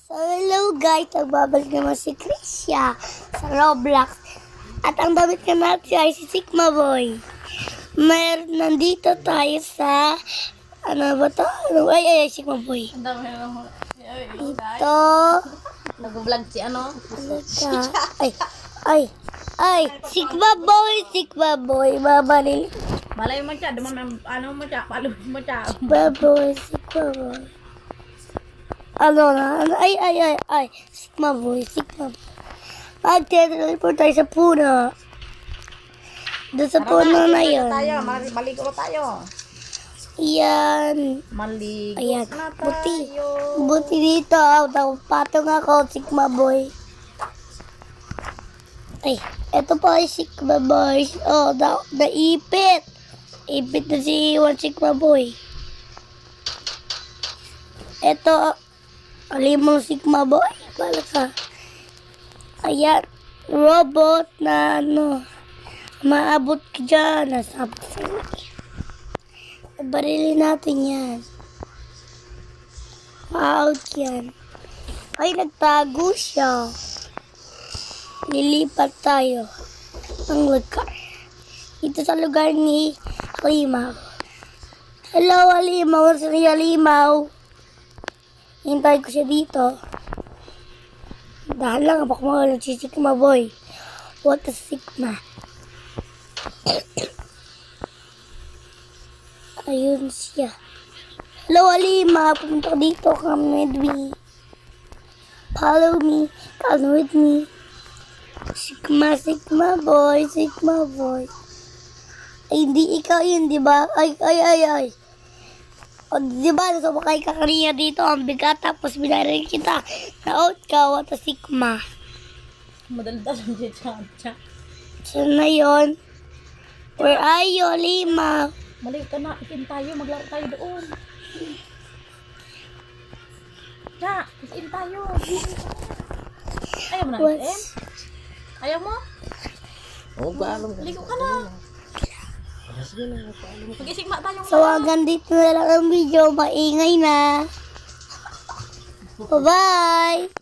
So, hello guys, nagbabalik naman si Krisha sa Roblox. At ang damit ka natin ay si Sigma Boy. Nandito tayo sa, ano ba to? Ay, Sigma Boy. Ang dami naman. Ito, Nag-vlog si ano? ano ka? Ay, Sigma Boy, babalil. Balay mo siya, duman ano mo siya, palo mo siya. Sigma Boy. Ano na? Ay, Sigma Boy. Mag-teleport tayo sa puno. Doon sa puno na yun. Maligo na tayo. Yan. Maligo Ayan. na tayo. Buti dito. Patong ako, Sigma Boy. Ay, eto pa ay Sigma Boy. Oh, naipit. Ipit na si Iwan Sigma Boy. Eto, alimong Sigma Boy. Bala ka. Ayan, robot na ano, maabot ka dyan. Nasabot sa inyo. Barilin natin yan. Out yan. Ay, nagtago siya. Lilipat tayo ng lugar. Dito sa lugar ni Halimaw. Hello, Halimaw. Saan si Halimaw? Hintay ko siya dito. Dahil lang, baka mawala si Sigma Boy. What a Sigma. Ayun siya. Hello, Alima. Pumunta ka dito. Come with me. Follow me. Come with me. Sigma Boy. Ay, hindi ikaw yun, di ba? Ay. O, di ba, sumakay ka kanina dito, ang bigat, tapos binarin kita. Na-out ka, what a Sigma. Madaldal ang siya. Saan na yun? Where are you, Lima? Maligo ka na, itin tayo, maglaro tayo doon. Siya, itin tayo. Ayaw mo na itin? Ayaw mo? Oo, paalam ka. Ligo ka na. Mag-isigma tayong So, hanggang dito na lang ang video. Maingay na. Bye-bye!